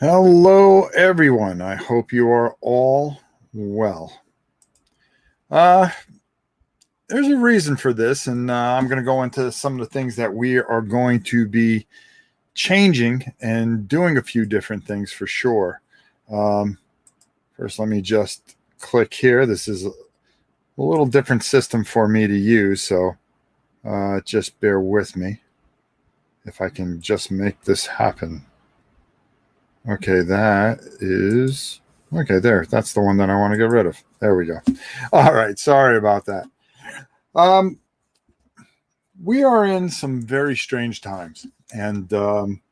Hello, everyone. I hope you are all well. Uh, there's a reason for this, and I'm going to go into some of the things that we are going to be changing and doing a few different things for sure. Um, First, let me just click here. This is a little different system for me to use, so just bear with me if I can just make this happen. Okay, that is okay. There, that's the one that I want to get rid of. There we go. All right, sorry about that. Um, we are in some very strange times, and one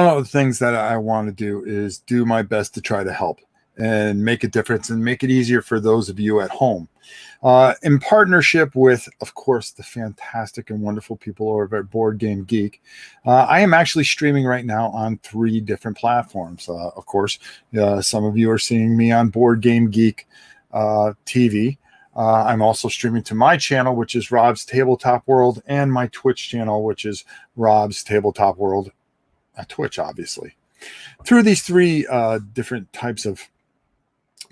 of the things that I want to do is do my best to try to help and make a difference and make it easier for those of you at home. In partnership with, of course, the fantastic and wonderful people over at Board Game Geek, I am actually streaming right now on 3 different platforms. Of course, some of you are seeing me on Board Game Geek TV. I'm also streaming to my channel, which is Rob's Tabletop World, and my Twitch channel, which is Rob's Tabletop World at Twitch, obviously. Through these 3 different types of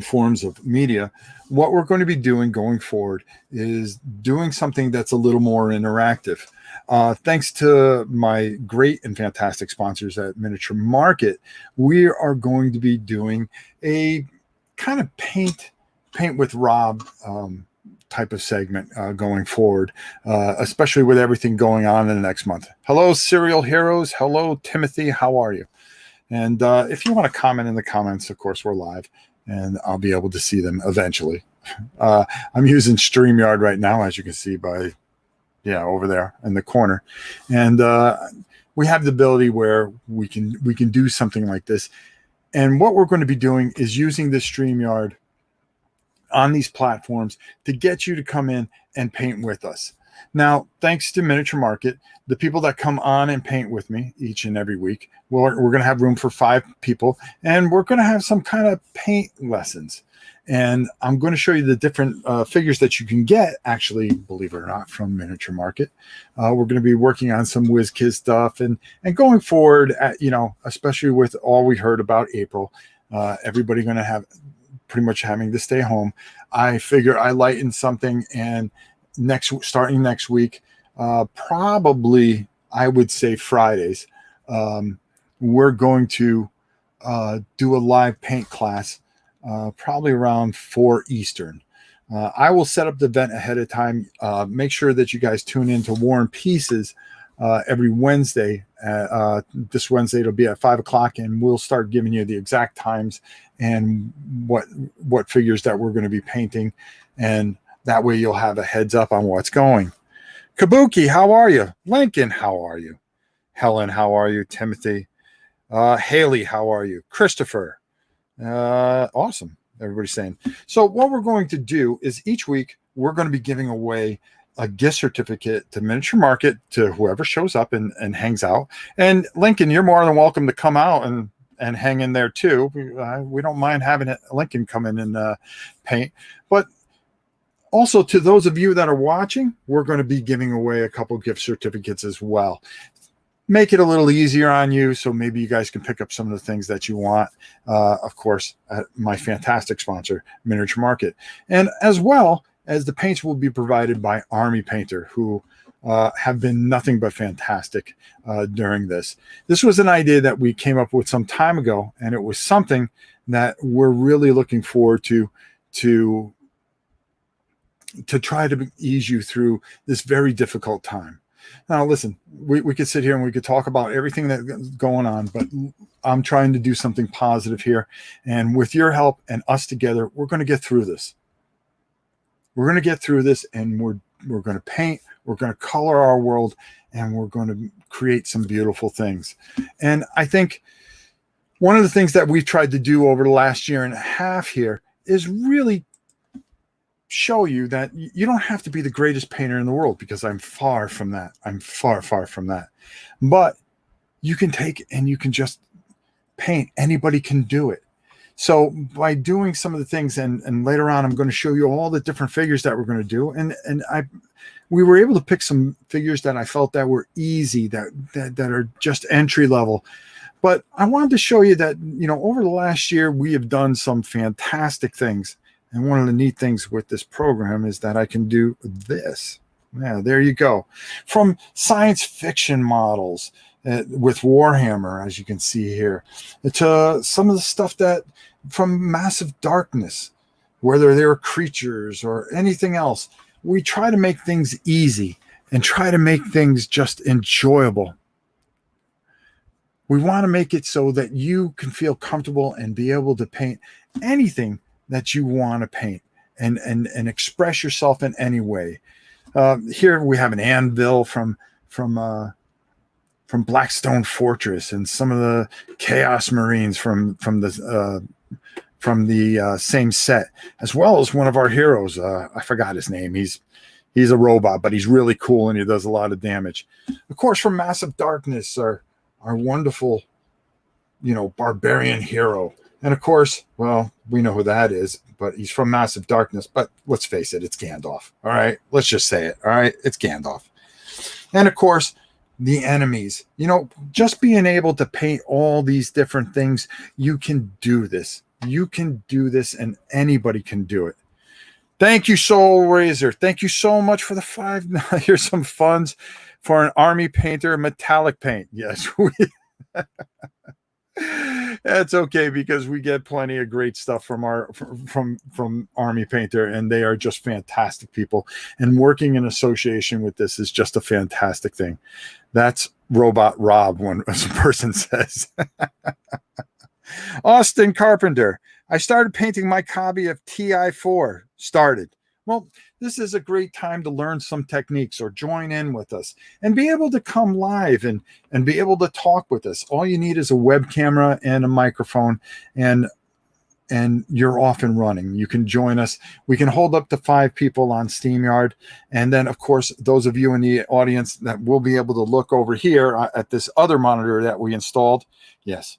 forms of media, what we're going to be doing going forward is doing something that's a little more interactive. Thanks to my great and fantastic sponsors at Miniature Market, we are going to be doing a kind of paint with Rob type of segment going forward, especially with everything going on in the next month. Hello, Serial Heroes. Hello, Timothy. How are you? And if you want to comment in the comments, of course, we're live and I'll be able to see them eventually. I'm using StreamYard right now, as you can see by, over there in the corner. And we have the ability where we can do something like this. And what we're going to be doing is using this StreamYard on these platforms to get you to come in and paint with us. Now, thanks to Miniature Market, the people that come on and paint with me each and every week, we're going to have room for 5 people, and we're going to have some kind of paint lessons. And I'm going to show you the different figures that you can get, actually, believe it or not, from Miniature Market. We're going to be working on some WizKids stuff, and going forward, especially with all we heard about April, everybody going to have pretty much having to stay home. I figure I lighten something, and starting next week, probably I would say Fridays, we're going to do a live paint class, probably around 4 Eastern. I will set up the event ahead of time. Make sure that you guys tune in to War and Pieces every Wednesday. This Wednesday it'll be at 5 o'clock, and we'll start giving you the exact times and what figures that we're going to be painting, and that way you'll have a heads up on what's going. Kabuki, how are you? Lincoln, how are you? Helen, how are you? Timothy, Haley, how are you? Christopher, awesome. Everybody's saying. So what we're going to do is each week we're going to be giving away a gift certificate to Miniature Market to whoever shows up and hangs out. And Lincoln, you're more than welcome to come out and hang in there too. We don't mind having Lincoln come in and paint. But also, to those of you that are watching, we're going to be giving away a couple gift certificates as well. Make it a little easier on you, so maybe you guys can pick up some of the things that you want, of course, at my fantastic sponsor, Miniature Market. And as well as the paints will be provided by Army Painter, who have been nothing but fantastic during this. This was an idea that we came up with some time ago, and it was something that we're really looking forward to try to ease you through this very difficult time. Now, listen, we could sit here and we could talk about everything that's going on, but I'm trying to do something positive here. And with your help and us together, we're going to get through this. We're going to get through this, and we're going to paint, we're going to color our world, and we're going to create some beautiful things. And I think one of the things that we've tried to do over the last year and a half here is really show you that you don't have to be the greatest painter in the world, because I'm far from that. I'm far from that. But you can take and you can just paint. Anybody can do it. So by doing some of the things, and later on, I'm going to show you all the different figures that we're going to do. We were able to pick some figures that I felt that were easy, that are just entry level. But I wanted to show you that, over the last year, we have done some fantastic things. And one of the neat things with this program is that I can do this. Yeah, there you go. From science fiction models with Warhammer, as you can see here, to some of the stuff that from Massive Darkness, whether they're creatures or anything else. We try to make things easy and try to make things just enjoyable. We want to make it so that you can feel comfortable and be able to paint anything that you want to paint and express yourself in any way. Here we have an anvil from Blackstone Fortress, and some of the Chaos Marines from the same set, as well as one of our heroes. I forgot his name. He's a robot, but he's really cool and he does a lot of damage. Of course, from Massive Darkness, our wonderful, barbarian hero. And of course, well, we know who that is, but he's from Massive Darkness. But let's face it, it's Gandalf. All right, let's just say it. All right, it's Gandalf. And of course, the enemies. Just being able to paint all these different things, you can do this. You can do this, and anybody can do it. Thank you, Soul Razor. Thank you so much for the $5. Here's some funds for an army painter metallic paint. Yes, that's okay, because we get plenty of great stuff from Army Painter, and they are just fantastic people. And working in association with this is just a fantastic thing. That's Robot Rob, one as a person says. Austin Carpenter. I started painting my copy of TI4. Well, this is a great time to learn some techniques or join in with us and be able to come live and be able to talk with us. All you need is a web camera and a microphone, and you're off and running. You can join us. We can hold up to 5 people on StreamYard. And then, of course, those of you in the audience that will be able to look over here at this other monitor that we installed. Yes,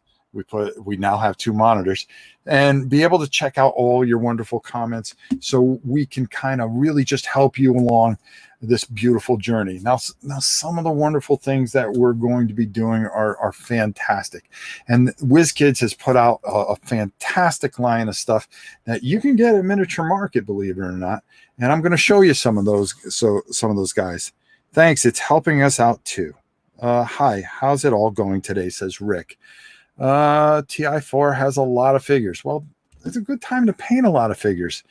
we now have 2 monitors, and be able to check out all your wonderful comments, so we can kind of really just help you along this beautiful journey. Now some of the wonderful things that we're going to be doing are fantastic. And WizKids has put out a fantastic line of stuff that you can get at Miniature Market, believe it or not. And I'm going to show you some of those. So some of those guys, thanks. It's helping us out too. Hi, how's it all going today? Says Rick. TI4 has a lot of figures. Well, it's a good time to paint a lot of figures.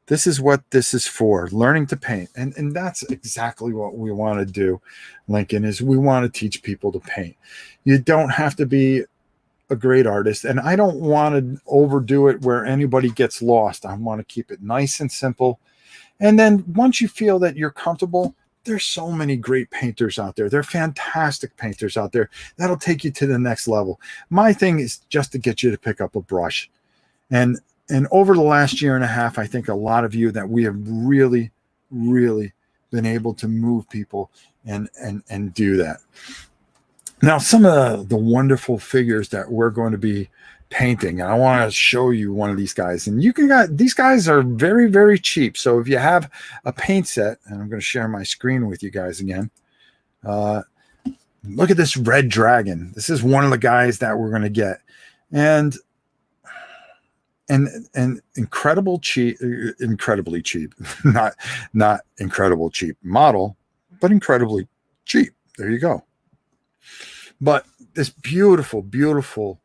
This is what this is for, learning to paint. And that's exactly what we want to do, Lincoln, is we want to teach people to paint. You don't have to be a great artist, and I don't want to overdo it where anybody gets lost. I want to keep it nice and simple. And then once you feel that you're comfortable, there's so many great painters out there. They're fantastic painters out there. That'll take you to the next level. My thing is just to get you to pick up a brush. And over the last year and a half, I think a lot of you that we have really, really been able to move people and do that. Now, some of the wonderful figures that we're going to be painting, and I want to show you one of these guys. And these guys are very, very cheap. So if you have a paint set, and I'm going to share my screen with you guys again. Look at this red dragon. This is one of the guys that we're going to get. And incredibly cheap, not incredible cheap model, but incredibly cheap. There you go. But this beautiful, beautiful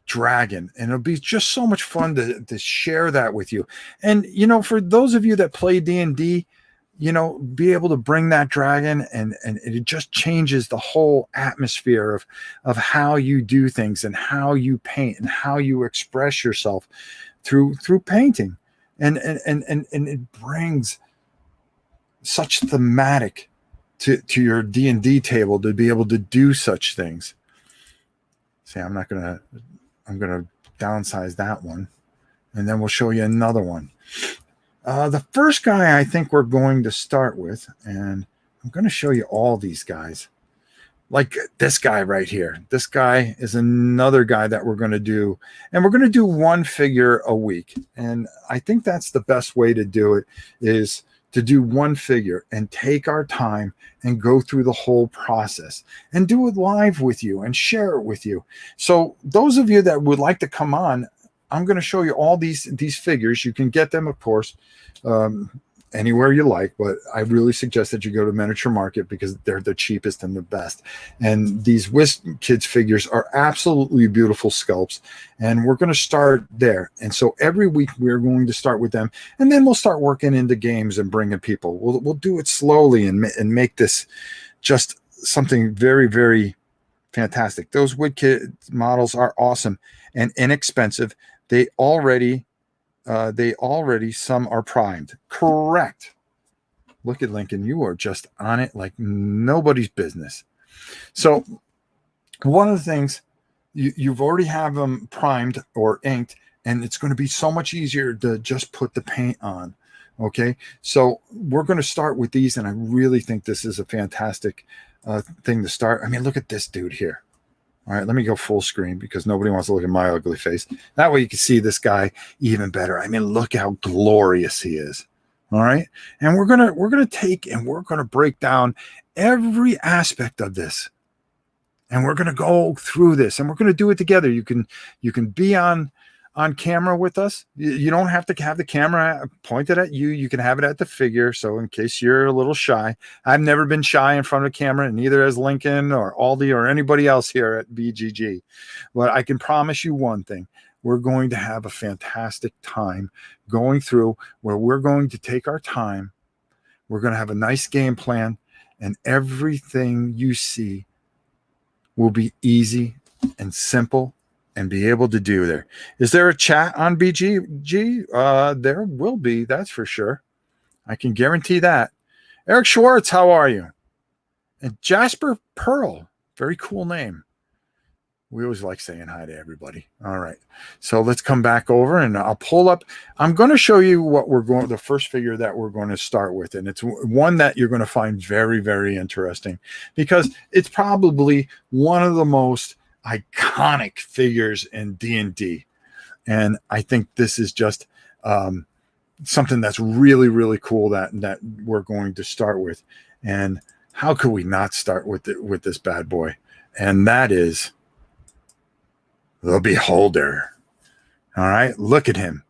dragon, and it'll be just so much fun to share that with you. And for those of you that play D&D, be able to bring that dragon, and it just changes the whole atmosphere of how you do things and how you paint and how you express yourself through painting, and it brings such thematic to your D&D table to be able to do such things. See, I'm going to downsize that one, and then we'll show you another one. The first guy I think we're going to start with, and I'm going to show you all these guys, like this guy right here. This guy is another guy that we're going to do, and we're going to do one figure a week. And I think that's the best way to do it, is to do one figure and take our time and go through the whole process and do it live with you and share it with you. So those of you that would like to come on, I'm going to show you all these figures. You can get them, of course, anywhere you like, but I really suggest that you go to Miniature Market because they're the cheapest and the best. And these WizKids figures are absolutely beautiful sculpts, and we're going to start there. And so every week we're going to start with them, and then we'll start working into games and bringing people. We'll do it slowly and make this just something very, very fantastic. Those WizKids models are awesome and inexpensive. They already some are primed. Correct. Look at Lincoln. You are just on it like nobody's business. So one of the things, you've already have them primed or inked, and it's going to be so much easier to just put the paint on. Okay. So we're going to start with these, and I really think this is a fantastic thing to start. I mean, look at this dude here. All right, let me go full screen because nobody wants to look at my ugly face. That way you can see this guy even better. I mean, look how glorious he is. All right. And we're gonna take and we're gonna break down every aspect of this. And we're gonna go through this, and we're gonna do it together. You can be on camera with us. You don't have to have the camera pointed at you. You can have it at the figure. So in case you're a little shy, I've never been shy in front of a camera, and neither has Lincoln or Aldi or anybody else here at BGG. But I can promise you one thing. We're going to have a fantastic time going through, where we're going to take our time. We're going to have a nice game plan, and everything you see will be easy and simple and be able to do there. Is there a chat on BGG? There will be, that's for sure. I can guarantee that. Eric Schwartz, how are you? And Jasper Pearl, very cool name. We always like saying hi to everybody. All right. So let's come back over, and I'll pull up. I'm going to show you what the first figure that we're going to start with. And it's one that you're going to find very, very interesting, because it's probably one of the most iconic figures in D&D, and I think this is just something that's really, really cool that we're going to start with. And how could we not start with this bad boy? And that is the Beholder. All right, look at him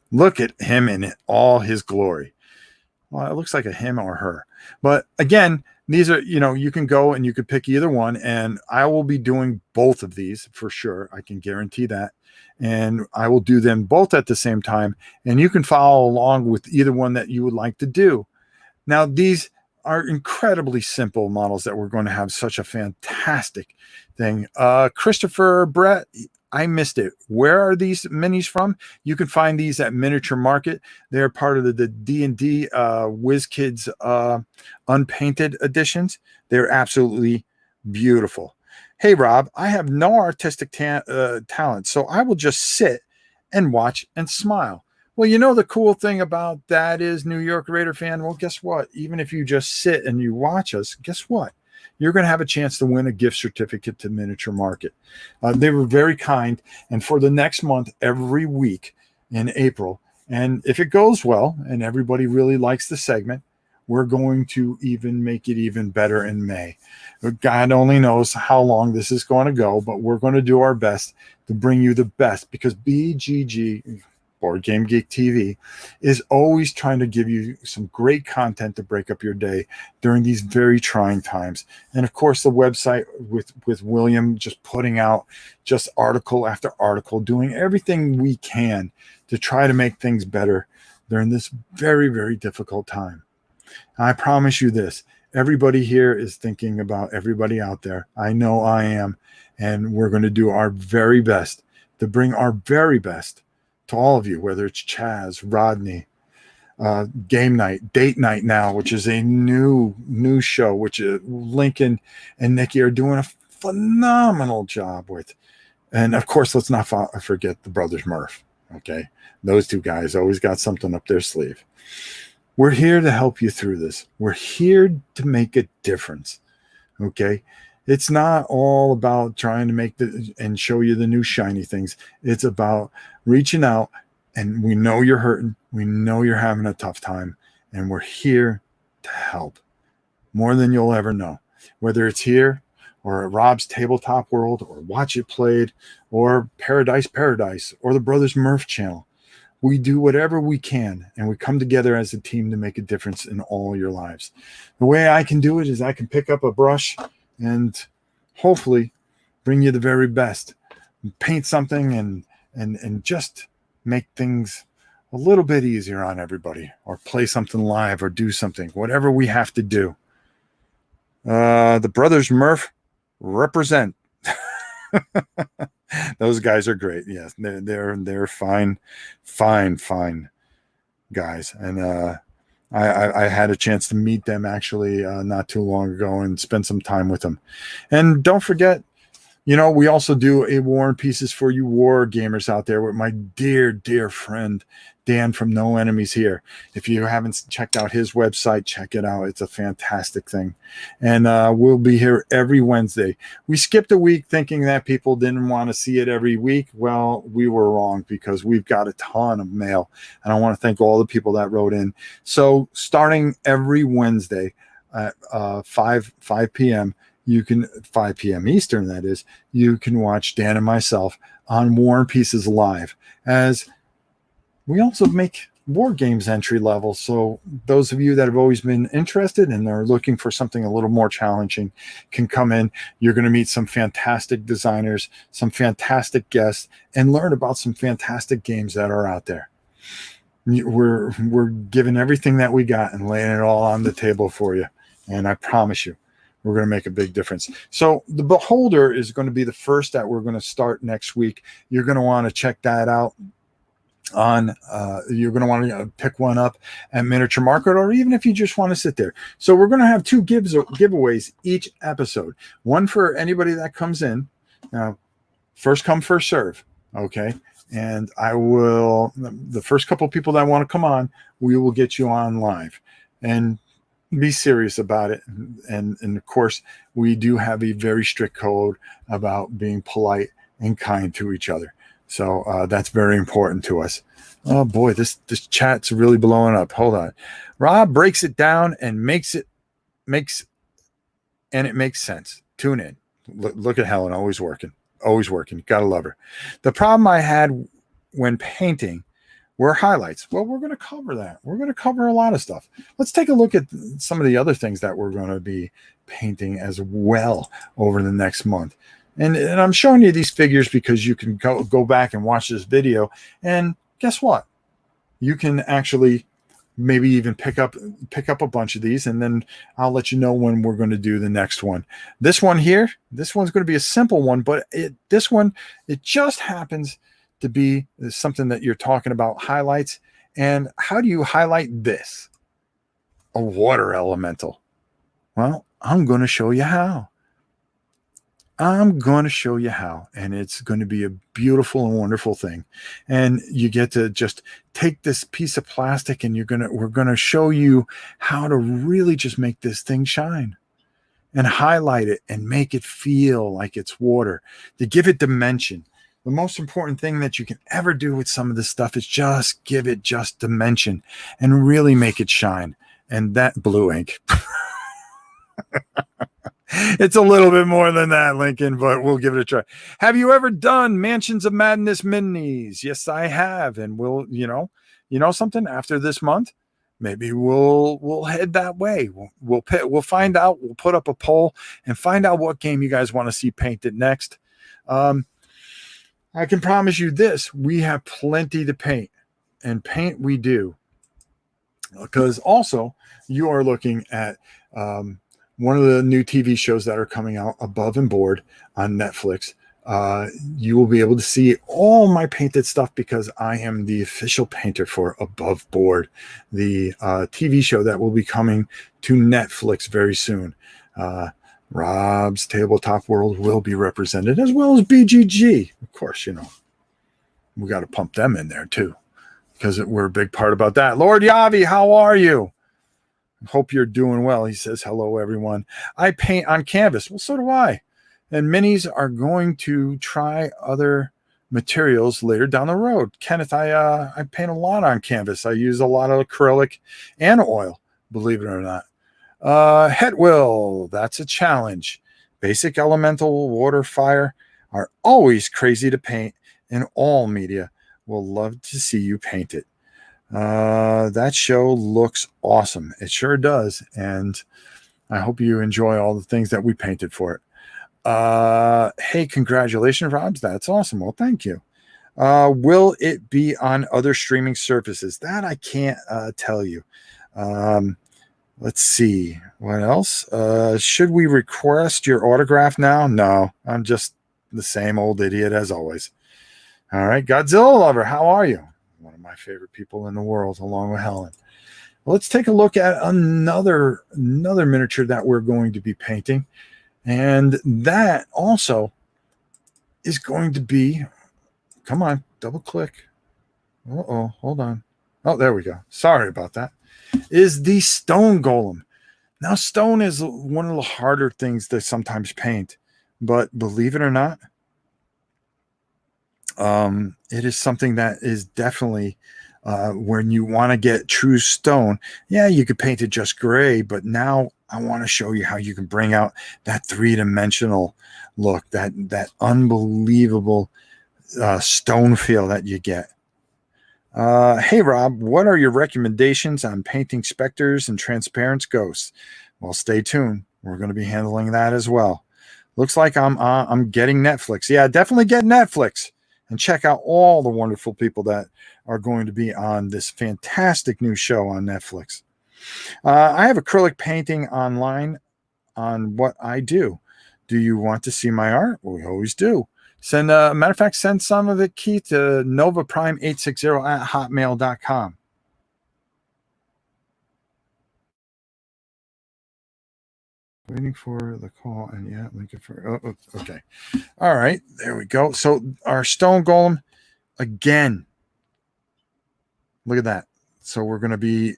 in all his glory. Well, it looks like a him or her, but again, these are, you can go and you could pick either one, and I will be doing both of these for sure. I can guarantee that. And I will do them both at the same time, and you can follow along with either one that you would like to do. Now, these are incredibly simple models that we're going to have such a fantastic thing. Christopher Brett, I missed it. Where are these minis from? You can find these at Miniature Market. They're part of the D&D WizKids unpainted editions. They're absolutely beautiful. Hey, Rob, I have no artistic talent, so I will just sit and watch and smile. Well, the cool thing about that is, New York Raider fan, well, guess what? Even if you just sit and you watch us, guess what? You're going to have a chance to win a gift certificate to Miniature Market. They were very kind. And for the next month, every week in April, and if it goes well and everybody really likes the segment, we're going to even make it even better in May. God only knows how long this is going to go, but we're going to do our best to bring you the best, because BGG, Board Game Geek TV, is always trying to give you some great content to break up your day during these very trying times. And of course, the website with William just putting out just article after article, doing everything we can to try to make things better during this very, very difficult time. I promise you this, everybody here is thinking about everybody out there. I know I am, and we're going to do our very best to bring our very best to all of you, whether it's Chaz, Rodney, Game Night, Date Night now, which is a new show, which Lincoln and Nikki are doing a phenomenal job with. And of course, let's not forget the Brothers Murph. Okay. Those two guys always got something up their sleeve. We're here to help you through this. We're here to make a difference. Okay. It's not all about trying to make and show you the new shiny things. It's about reaching out, and we know you're hurting. We know you're having a tough time, and we're here to help more than you'll ever know. Whether it's here or at Rob's Tabletop World or Watch It Played or Paradise or the Brothers Murph channel. We do whatever we can, and we come together as a team to make a difference in all your lives. The way I can do it is I can pick up a brush and hopefully bring you the very best. Paint something and just make things a little bit easier on everybody, or play something live, or do something, whatever we have to do. The Brothers Murph represent. Those guys are great. Yes, they're fine guys, and I had a chance to meet them actually not too long ago and spend some time with them. And don't forget, we also do a War and Pieces for you war gamers out there with my dear friend Dan from No Enemies Here. If you haven't checked out his website, check it out. It's a fantastic thing. And we'll be here every Wednesday. We skipped a week thinking that people didn't want to see it every week. Well, we were wrong, because we've got a ton of mail. And I want to thank all the people that wrote in. So starting every Wednesday at 5 p.m., 5 p.m. Eastern, that is, you can watch Dan and myself on War and Pieces Live, as we also make war games entry level. So those of you that have always been interested and are looking for something a little more challenging can come in. You're going to meet some fantastic designers, some fantastic guests, and learn about some fantastic games that are out there. We're giving everything that we got and laying it all on the table for you. And I promise you, we're going to make a big difference. So the Beholder is going to be the first that we're going to start next week. You're going to want to check that out you're going to want to pick one up at Miniature Market, or even if you just want to sit there. So we're going to have 2 giveaways each episode. One for anybody that comes in. Now, first come, first serve. Okay. And the first couple of people that want to come on, we will get you on live. And be serious about it. And of course, we do have a very strict code about being polite and kind to each other. So that's very important to us. Oh boy, this chat's really blowing up. Hold on. Rob breaks it down and it makes sense. Tune in. Look at Helen, always working. Gotta love her. The problem I had when painting were highlights. Well, we're going to cover that. We're going to cover a lot of stuff. Let's take a look at some of the other things that we're going to be painting as well over the next month. And I'm showing you these figures because you can go back and watch this video, and guess what? You can actually maybe even pick up a bunch of these, and then I'll let you know when we're going to do the next one. This one here, this one's going to be a simple one, but it just happens to be something that you're talking about, highlights. And how do you highlight this? A water elemental. Well, I'm going to show you how. And it's going to be a beautiful and wonderful thing. And you get to just take this piece of plastic, and we're going to show you how to really just make this thing shine and highlight it and make it feel like it's water, to give it dimension. The most important thing that you can ever do with some of this stuff is just give it just dimension and really make it shine. And that blue ink. It's a little bit more than that, Lincoln, but we'll give it a try. Have you ever done Mansions of Madness minis? Yes, I have. And we'll, something, after this month, maybe we'll head that way. We'll find out. We'll put up a poll and find out what game you guys want to see painted next. I can promise you this: we have plenty to paint, and paint we do. Because also, you are looking at one of the new TV shows that are coming out, Above and Board, on Netflix. You will be able to see all my painted stuff because I am the official painter for Above Board, the TV show that will be coming to Netflix very soon. Rob's Tabletop World will be represented, as well as BGG. Of course, we got to pump them in there too, because we're a big part about that. Lord Yavi, how are you? Hope you're doing well. He says, hello, everyone. I paint on canvas. Well, so do I. And minis are going to try other materials later down the road. Kenneth, I paint a lot on canvas. I use a lot of acrylic and oil, believe it or not. Hetwill, that's a challenge. Basic elemental, water, fire are always crazy to paint in all media. We'll love to see you paint it. That show looks awesome. It sure does. And I hope you enjoy all the things that we painted for it. Hey, congratulations, Robs. That's awesome. Well, thank you. Will it be on other streaming services? That I can't tell you. Let's see. What else? Should we request your autograph now? No, I'm just the same old idiot as always. All right, Godzilla Lover, how are you? One of my favorite people in the world, along with Helen. Well, let's take a look at another miniature that we're going to be painting. And that also is going to be, come on, double click. Uh-oh, hold on. Oh, there we go. Sorry about that. Is the stone golem. Now, stone is one of the harder things to sometimes paint, but believe it or not, it is something that is definitely when you want to get true stone. Yeah, you could paint it just gray, but now I want to show you how you can bring out that three-dimensional look, that unbelievable stone feel that you get. Hey, Rob, what are your recommendations on painting specters and transparent ghosts? Well, stay tuned. We're going to be handling that as well. Looks like I'm getting Netflix. Yeah, definitely get Netflix and check out all the wonderful people that are going to be on this fantastic new show on Netflix. I have acrylic painting online on what I do. Do you want to see my art? Well, we always do. Send matter of fact, send some of it, Keith, to novaprime860@hotmail.com. Waiting for the call, and yeah, looking for. Oh, okay. All right, there we go. So our stone golem again. Look at that. So we're going to be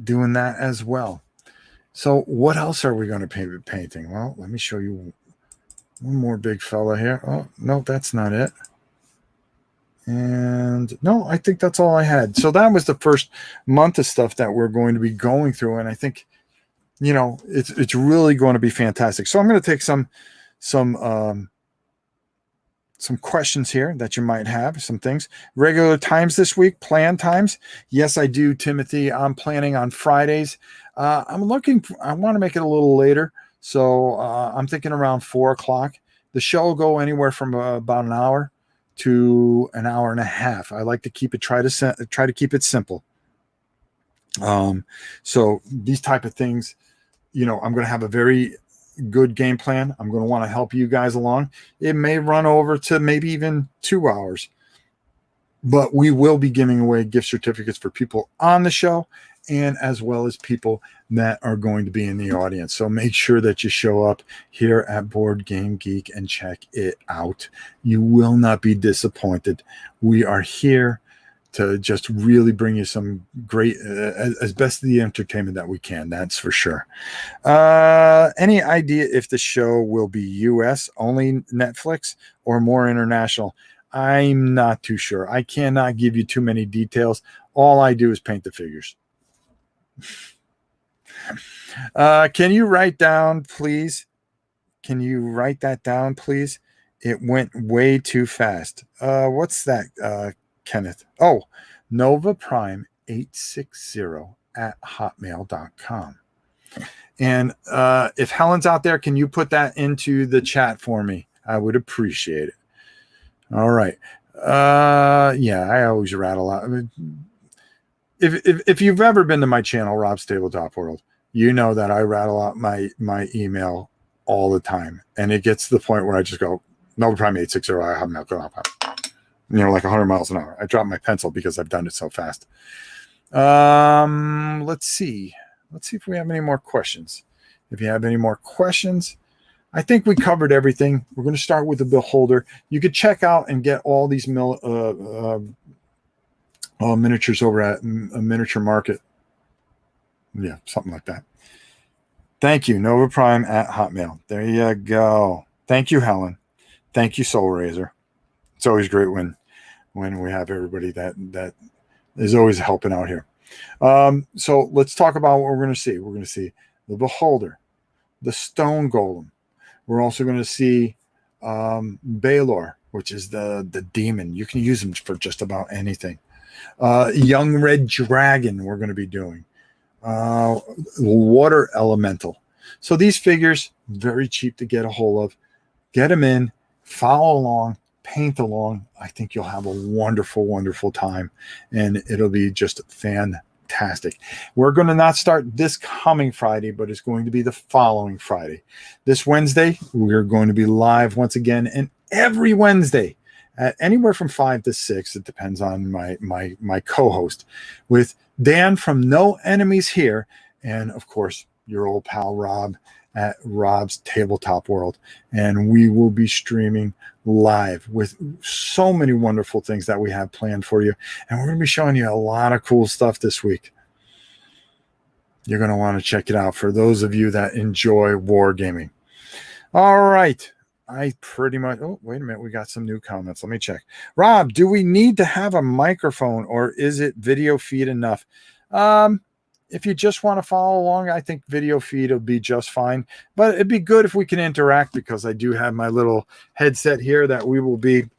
doing that as well. So what else are we going to be painting? Well, let me show you one more big fella here. Oh, no, that's not it. And no, I think that's all I had. So that was the first month of stuff that we're going to be going through. And I think, you know, it's really going to be fantastic. So I'm going to take some questions here that you might have, some things. Regular times this week, planned times. Yes, I do, Timothy. I'm planning on Fridays. I want to make it a little later. So I'm thinking around 4:00. The show will go anywhere from about an hour to an hour and a half. I like to keep it, try to keep it simple. So these type of things, you know, I'm going to have a very good game plan. I'm going to want to help you guys along. It may run over to maybe even 2 hours, but we will be giving away gift certificates for people on the show and as well as people that are going to be in the audience. So make sure that you show up here at Board Game Geek and check it out. You will not be disappointed. We are here to just really bring you some great, as best of the entertainment that we can. That's for sure. Any idea if the show will be US only Netflix or more international? I'm not too sure. I cannot give you too many details. All I do is paint the figures. Can you write down, please? Can you write that down, please? It went way too fast. What's that, Kenneth? Oh, novaprime860@hotmail.com. And if Helen's out there, can you put that into the chat for me? I would appreciate it. All right. Yeah, I always rattle out. I mean, if you've ever been to my channel, Rob's Tabletop World, you know that I rattle out my email all the time. And it gets to the point where I just go, novaprime860@hotmail.com. You know, like 100 miles an hour. I dropped my pencil because I've done it so fast. Let's see. Let's see if we have any more questions. If you have any more questions, I think we covered everything. We're going to start with the beholder. You could check out and get all these miniatures over at Miniature Market. Yeah, something like that. Thank you, Nova Prime at Hotmail. There you go. Thank you, Helen. Thank you, Soul Razor. It's always great when we have everybody that is always helping out here. So let's talk about what we're going to see. We're going to see the Beholder, the Stone Golem. We're also going to see Baylor, which is the demon. You can use them for just about anything. Young Red Dragon, we're going to be doing. Water Elemental. So these figures, very cheap to get a hold of. Get them in, follow along, paint along. I think you'll have a wonderful, wonderful time, and it'll be just fantastic. We're going to not start this coming Friday, but it's going to be the following Friday. This Wednesday, we're going to be live once again, and every Wednesday at anywhere from 5 to 6, it depends on my co-host, with Dan from No Enemies Here, and of course your old pal Rob at Rob's Tabletop World. And we will be streaming live with so many wonderful things that we have planned for you. And we're going to be showing you a lot of cool stuff this week. You're going to want to check it out for those of you that enjoy wargaming. All right. I pretty much, oh, wait a minute. We got some new comments. Let me check. Rob, do we need to have a microphone, or is it video feed enough? If you just want to follow along, I think video feed will be just fine. But it'd be good if we can interact, because I do have my little headset here that we will be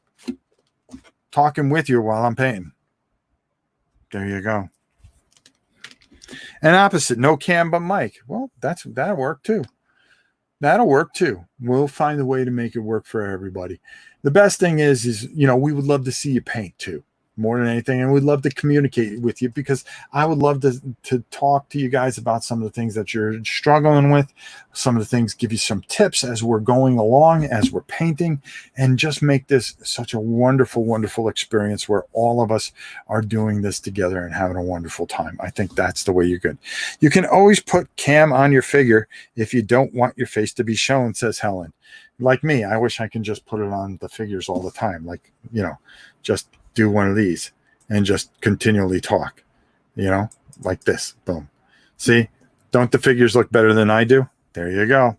talking with you while I'm painting. There you go. And opposite, no cam but mic. Well, that'll work too. That'll work too. We'll find a way to make it work for everybody. The best thing is, we would love to see you paint too, more than anything. And we'd love to communicate with you, because I would love to talk to you guys about some of the things that you're struggling with, some of the things, give you some tips as we're going along, as we're painting, and just make this such a wonderful, wonderful experience where all of us are doing this together and having a wonderful time. I think that's the way you're good. You can always put cam on your figure if you don't want your face to be shown, says Helen. Like me, I wish I can just put it on the figures all the time. Like, just do one of these and just continually talk, like this. Boom. See, don't the figures look better than I do? There you go.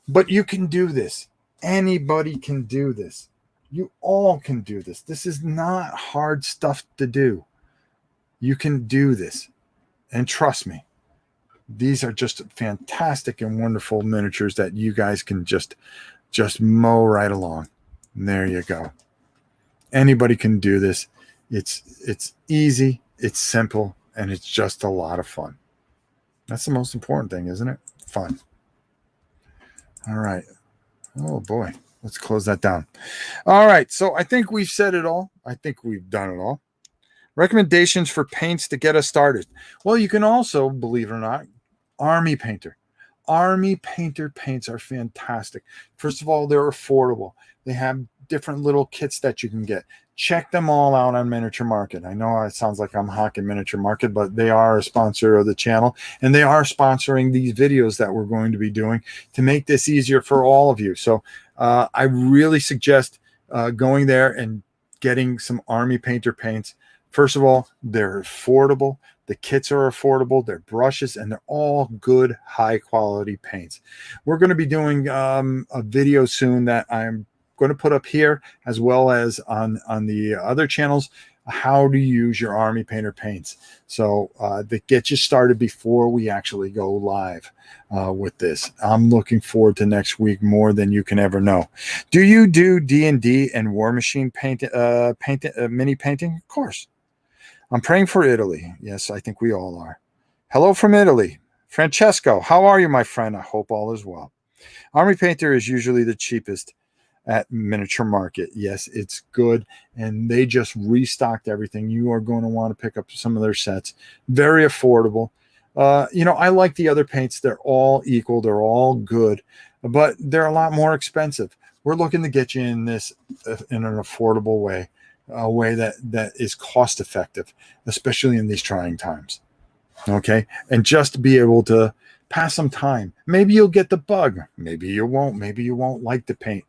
But you can do this. Anybody can do this. You all can do this. This is not hard stuff to do. You can do this. And trust me, these are just fantastic and wonderful miniatures that you guys can just mow right along. And there you go. Anybody can do this. It's easy, it's simple, and it's just a lot of fun. That's the most important thing, isn't it? Fun. All right. Oh boy. Let's close that down. All right. So I think we've said it all. I think we've done it all. Recommendations for paints to get us started. Well, you can also, believe it or not, Army Painter. Army Painter paints are fantastic. First of all, they're affordable. They have different little kits that you can get. Check them all out on Miniature Market. I know it sounds like I'm hawking Miniature Market, but they are a sponsor of the channel, and they are sponsoring these videos that we're going to be doing to make this easier for all of you. So I really suggest going there and getting some Army Painter paints. First of all, they're affordable. The kits are affordable. They're brushes, and they're all good, high-quality paints. We're going to be doing a video soon that I'm going to put up here, as well as on the other channels, how to use your Army Painter paints. So that gets you started before we actually go live with this. I'm looking forward to next week more than you can ever know. Do you do D&D and War Machine mini painting? Of course. I'm praying for Italy. Yes, I think we all are. Hello from Italy. Francesco, how are you, my friend? I hope all is well. Army Painter is usually the cheapest at Miniature Market. Yes, it's good, and they just restocked everything. You are going to want to pick up some of their sets. Very affordable. I like the other paints. They're all equal. They're all good, but they're a lot more expensive. We're looking to get you in this in an affordable way, a way that is cost effective, especially in these trying times. Okay, and just be able to pass some time. Maybe you'll get the bug. Maybe you won't. Maybe you won't like the paint.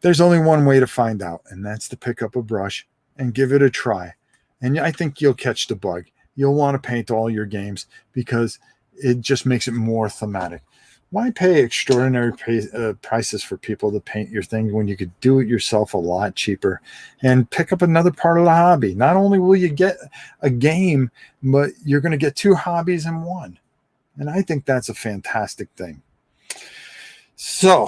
There's only one way to find out, and that's to pick up a brush and give it a try. And I think you'll catch the bug, you'll want to paint all your games because it just makes it more thematic. Why pay extraordinary prices for people to paint your thing when you could do it yourself a lot cheaper and pick up another part of the hobby? Not only will you get a game, but you're going to get two hobbies in one. And I think that's a fantastic thing. So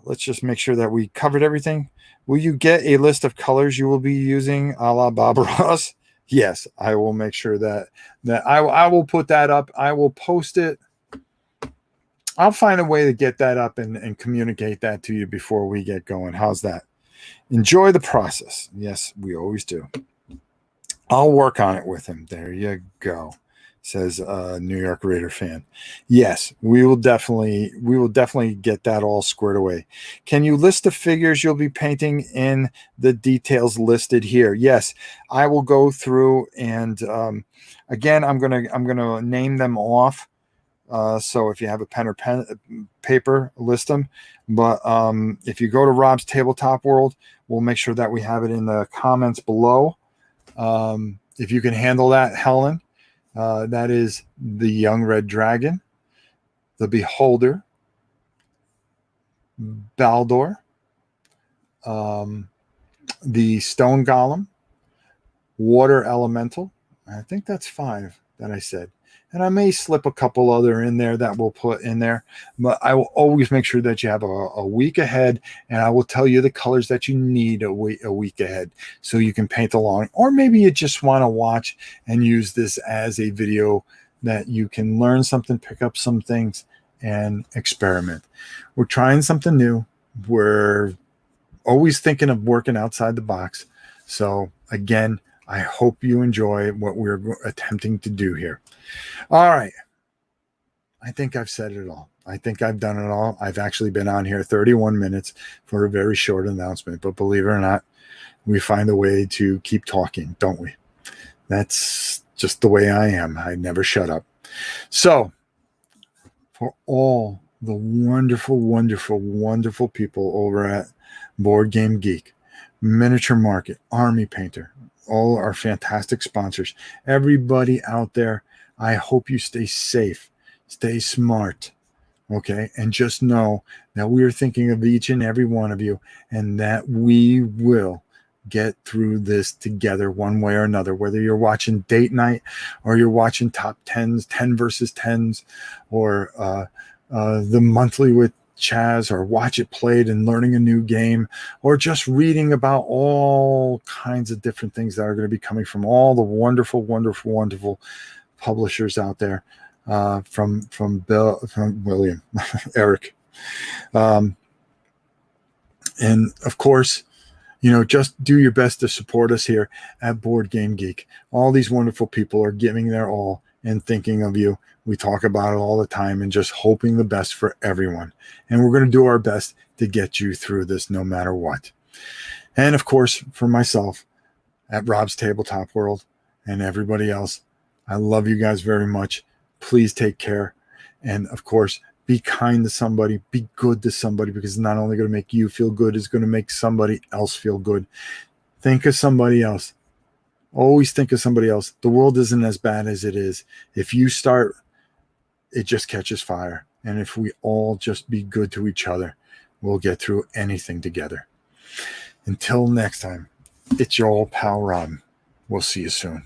let's just make sure that we covered everything. Will you get a list of colors you will be using a la Bob Ross? Yes, I will make sure that I will put that up. I will post it. I'll find a way to get that up and communicate that to you before we get going. How's that? Enjoy the process. Yes, we always do. I'll work on it with him. There you go, says a New York Raider fan. Yes, we will definitely get that all squared away. Can you list the figures you'll be painting in the details listed here? Yes, I will go through and again, I'm gonna name them off. So if you have a pen or paper, list them. But if you go to Rob's Tabletop World, we'll make sure that we have it in the comments below. If you can handle that, Helen, that is the Young Red Dragon, the Beholder, Baldor, the Stone Golem, Water Elemental. I think that's 5 that I said. And I may slip a couple other in there that we'll put in there, but I will always make sure that you have a week ahead, and I will tell you the colors that you need a week ahead so you can paint along. Or maybe you just want to watch and use this as a video that you can learn something, pick up some things, and experiment. We're trying something new. We're always thinking of working outside the box. So again, I hope you enjoy what we're attempting to do here. All right. I think I've said it all. I think I've done it all. I've actually been on here 31 minutes for a very short announcement, but believe it or not, we find a way to keep talking, don't we? That's just the way I am. I never shut up. So for all the wonderful, wonderful, wonderful people over at Board Game Geek, Miniature Market, Army Painter, all our fantastic sponsors, everybody out there, I hope you stay safe, stay smart, okay? And just know that we are thinking of each and every one of you and that we will get through this together one way or another, whether you're watching Date Night or you're watching Top 10s, 10 versus 10s, or the monthly with Chaz, or Watch It Played and learning a new game, or just reading about all kinds of different things that are going to be coming from all the wonderful, wonderful, wonderful publishers out there, from Bill, from William, Eric, and of course, just do your best to support us here at Board Game Geek. All these wonderful people are giving their all and thinking of you. We talk about it all the time and just hoping the best for everyone. And we're going to do our best to get you through this no matter what. And of course, for myself at Rob's Tabletop World and everybody else, I love you guys very much. Please take care. And of course, be kind to somebody, be good to somebody, because it's not only going to make you feel good, it's going to make somebody else feel good. Think of somebody else. Always think of somebody else. The world isn't as bad as it is. If you start, it just catches fire. And if we all just be good to each other, we'll get through anything together. Until next time, it's your old pal Rob. We'll see you soon.